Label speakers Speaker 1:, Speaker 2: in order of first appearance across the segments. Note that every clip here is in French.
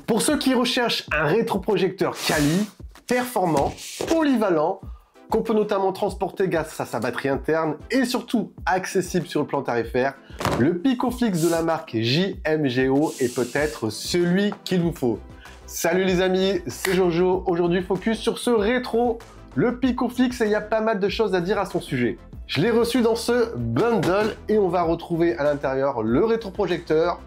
Speaker 1: Pour ceux qui recherchent un rétroprojecteur quali, performant, polyvalent, qu'on peut notamment transporter grâce à sa batterie interne et surtout accessible sur le plan tarifaire, le Picofix de la marque JMGO est peut-être celui qu'il vous faut. Salut les amis, c'est Jojo. Aujourd'hui, focus sur ce rétro, le Picofix, et il y a pas mal de choses à dire à son sujet. Je l'ai reçu dans ce bundle et on va retrouver à l'intérieur le rétroprojecteur,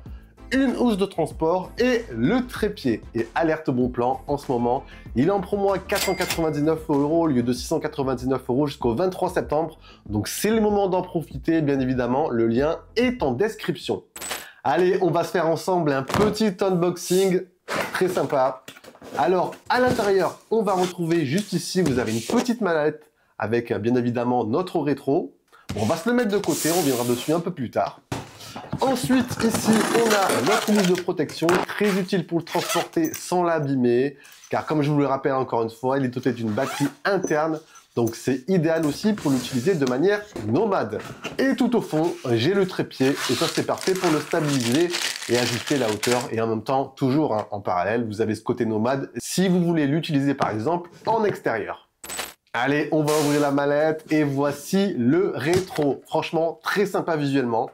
Speaker 1: une housse de transport et le trépied. Et alerte bon plan, en ce moment, il est en promo à 499 € au lieu de 699 € jusqu'au 23 septembre. Donc c'est le moment d'en profiter, bien évidemment. Le lien est en description. Allez, on va se faire ensemble un petit unboxing très sympa. Alors, à l'intérieur, on va retrouver juste ici, vous avez une petite mallette avec bien évidemment notre rétro. Bon, on va se le mettre de côté, on viendra dessus un peu plus tard. Ensuite, ici, on a notre mousse de protection, très utile pour le transporter sans l'abîmer, car comme je vous le rappelle encore une fois, il est doté d'une batterie interne, donc c'est idéal aussi pour l'utiliser de manière nomade. Et tout au fond, j'ai le trépied, et ça c'est parfait pour le stabiliser et ajuster la hauteur, et en même temps, toujours en parallèle, vous avez ce côté nomade, si vous voulez l'utiliser par exemple en extérieur. Allez, on va ouvrir la mallette, et voici le rétro. Franchement, très sympa visuellement.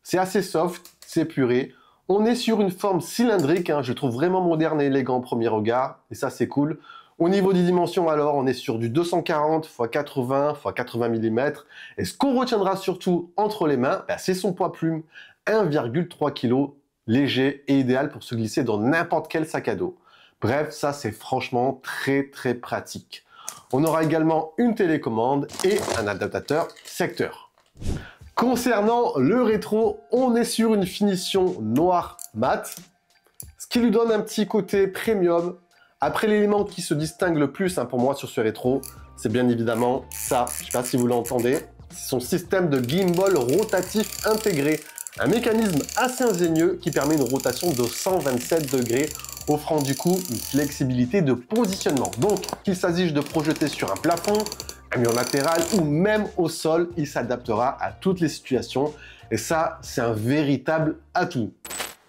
Speaker 1: C'est assez soft, c'est épuré. On est sur une forme cylindrique, je trouve vraiment moderne et élégant au premier regard, et ça c'est cool. Au niveau des dimensions alors, on est sur du 240 x 80 x 80 mm, et ce qu'on retiendra surtout entre les mains, c'est son poids plume, 1,3 kg, léger et idéal pour se glisser dans n'importe quel sac à dos. Bref, ça c'est franchement très pratique. On aura également une télécommande et un adaptateur secteur. Concernant le rétro, on est sur une finition noir mat, ce qui lui donne un petit côté premium. Après, l'élément qui se distingue le plus pour moi sur ce rétro, c'est bien évidemment ça. Je ne sais pas si vous l'entendez. C'est son système de gimbal rotatif intégré. Un mécanisme assez ingénieux qui permet une rotation de 127 degrés, offrant du coup une flexibilité de positionnement. Donc, qu'il s'agisse de projeter sur un plafond, un mur latéral ou même au sol, il s'adaptera à toutes les situations. Et ça, c'est un véritable atout.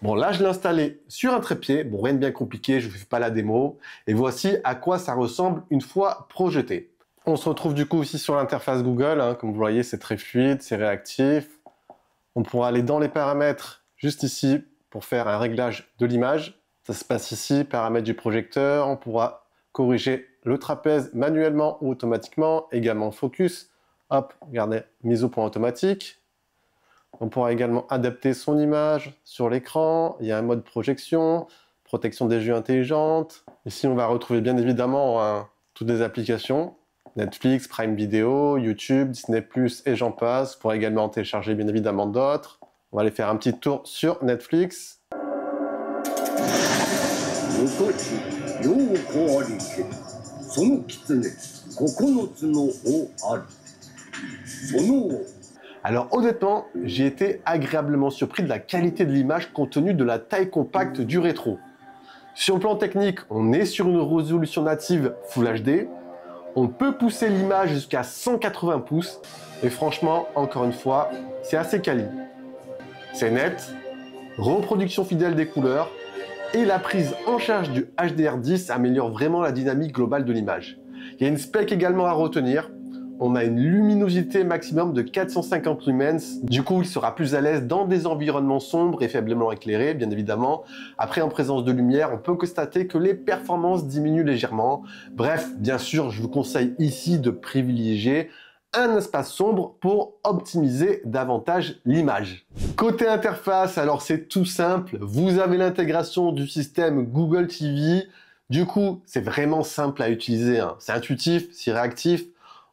Speaker 1: Bon, là, je l'ai installé sur un trépied. Bon, rien de bien compliqué, je ne vous fais pas la démo. Et voici à quoi ça ressemble une fois projeté. On se retrouve du coup ici sur l'interface Google. Comme vous voyez, c'est très fluide, c'est réactif. On pourra aller dans les paramètres, juste ici, pour faire un réglage de l'image. Ça se passe ici, paramètres du projecteur. On pourra corriger le trapèze manuellement ou automatiquement, également focus, hop, regardez, mise au point automatique. On pourra également adapter son image sur l'écran, il y a un mode projection, protection des jeux intelligentes. Ici, on va retrouver bien évidemment toutes les applications, Netflix, Prime Video, YouTube, Disney+, et j'en passe. On pourra également en télécharger bien évidemment d'autres. On va aller faire un petit tour sur Netflix. Alors honnêtement, j'ai été agréablement surpris de la qualité de l'image compte tenu de la taille compacte du rétro. Sur le plan technique, on est sur une résolution native Full HD. On peut pousser l'image jusqu'à 180 pouces. Et franchement, encore une fois, c'est assez quali. C'est net, reproduction fidèle des couleurs, et la prise en charge du HDR10 améliore vraiment la dynamique globale de l'image. Il y a une spec également à retenir. On a une luminosité maximum de 450 lumens. Du coup, il sera plus à l'aise dans des environnements sombres et faiblement éclairés, bien évidemment. Après, en présence de lumière, on peut constater que les performances diminuent légèrement. Bref, bien sûr, je vous conseille ici de privilégier un espace sombre pour optimiser davantage l'image. Côté interface, alors c'est tout simple. Vous avez l'intégration du système Google TV. Du coup, c'est vraiment simple à utiliser. C'est intuitif, c'est réactif.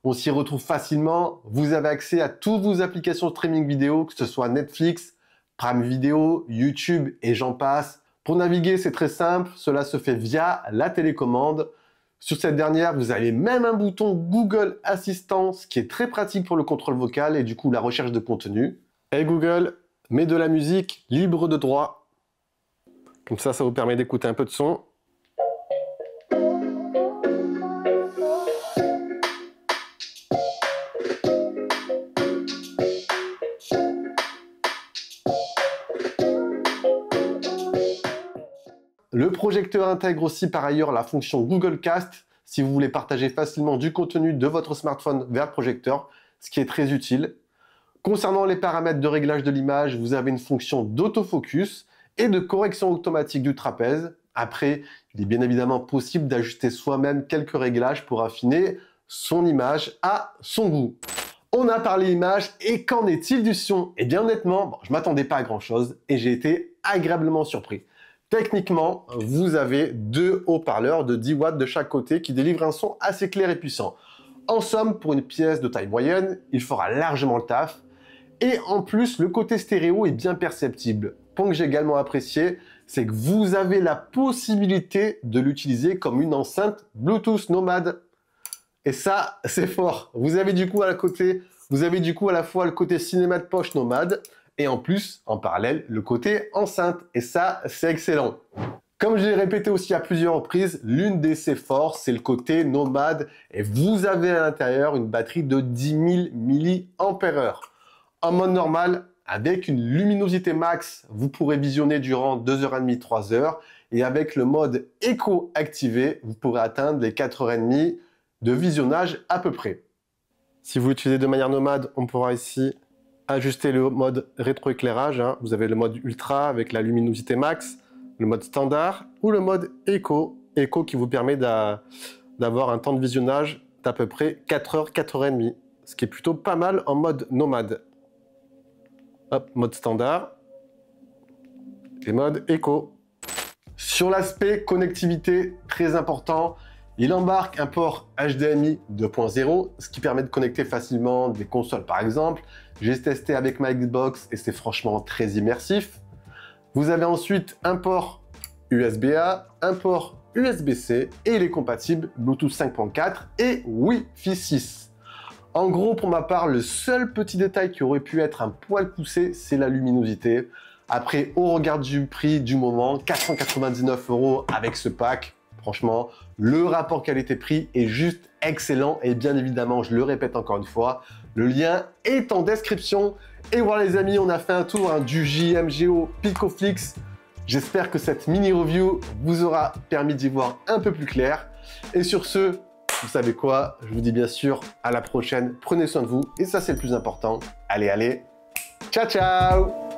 Speaker 1: On s'y retrouve facilement. Vous avez accès à toutes vos applications de streaming vidéo, que ce soit Netflix, Prime Video, YouTube et j'en passe. Pour naviguer, c'est très simple. Cela se fait via la télécommande. Sur cette dernière, vous avez même un bouton Google Assistant, ce qui est très pratique pour le contrôle vocal et du coup la recherche de contenu. Et Google, mets de la musique libre de droit. Comme ça vous permet d'écouter un peu de son. Le projecteur intègre aussi par ailleurs la fonction Google Cast si vous voulez partager facilement du contenu de votre smartphone vers le projecteur, ce qui est très utile. Concernant les paramètres de réglage de l'image, vous avez une fonction d'autofocus et de correction automatique du trapèze. Après, il est bien évidemment possible d'ajuster soi-même quelques réglages pour affiner son image à son goût. On a parlé image et qu'en est-il du son? Eh bien honnêtement, je m'attendais pas à grand chose et j'ai été agréablement surpris. Techniquement, vous avez deux haut-parleurs de 10 watts de chaque côté qui délivrent un son assez clair et puissant. En somme, pour une pièce de taille moyenne, il fera largement le taf. Et en plus, le côté stéréo est bien perceptible. Point que j'ai également apprécié, c'est que vous avez la possibilité de l'utiliser comme une enceinte Bluetooth nomade. Et ça, c'est fort. Vous avez du coup à la fois le côté cinéma de poche nomade et en plus, en parallèle, le côté enceinte. Et ça, c'est excellent. Comme je l'ai répété aussi à plusieurs reprises, l'une de ses forces, c'est le côté nomade. Et vous avez à l'intérieur une batterie de 10 000 mAh. En mode normal, avec une luminosité max, vous pourrez visionner durant 2h30, 3h. Et avec le mode éco activé, vous pourrez atteindre les 4h30 de visionnage à peu près. Si vous l'utilisez de manière nomade, on pourra ici ajuster le mode rétroéclairage. Vous avez le mode ultra avec la luminosité max, le mode standard ou le mode éco qui vous permet d'avoir un temps de visionnage d'à peu près 4h, 4h30, ce qui est plutôt pas mal en mode nomade. Hop, mode standard et mode éco. Sur l'aspect connectivité, très important, il embarque un port HDMI 2.0, ce qui permet de connecter facilement des consoles par exemple. J'ai testé avec ma Xbox et c'est franchement très immersif. Vous avez ensuite un port USB-A, un port USB-C et il est compatible Bluetooth 5.4 et Wi-Fi 6. En gros, pour ma part, le seul petit détail qui aurait pu être un poil poussé, c'est la luminosité. Après, au regard du prix du moment, 499 € avec ce pack, franchement, le rapport qualité-prix est juste excellent et bien évidemment, je le répète encore une fois, le lien est en description. Et voilà les amis, on a fait un tour du JMGO Picoflix. J'espère que cette mini review vous aura permis d'y voir un peu plus clair. Et sur ce, vous savez quoi, je vous dis bien sûr à la prochaine. Prenez soin de vous et ça c'est le plus important. Allez, ciao ciao!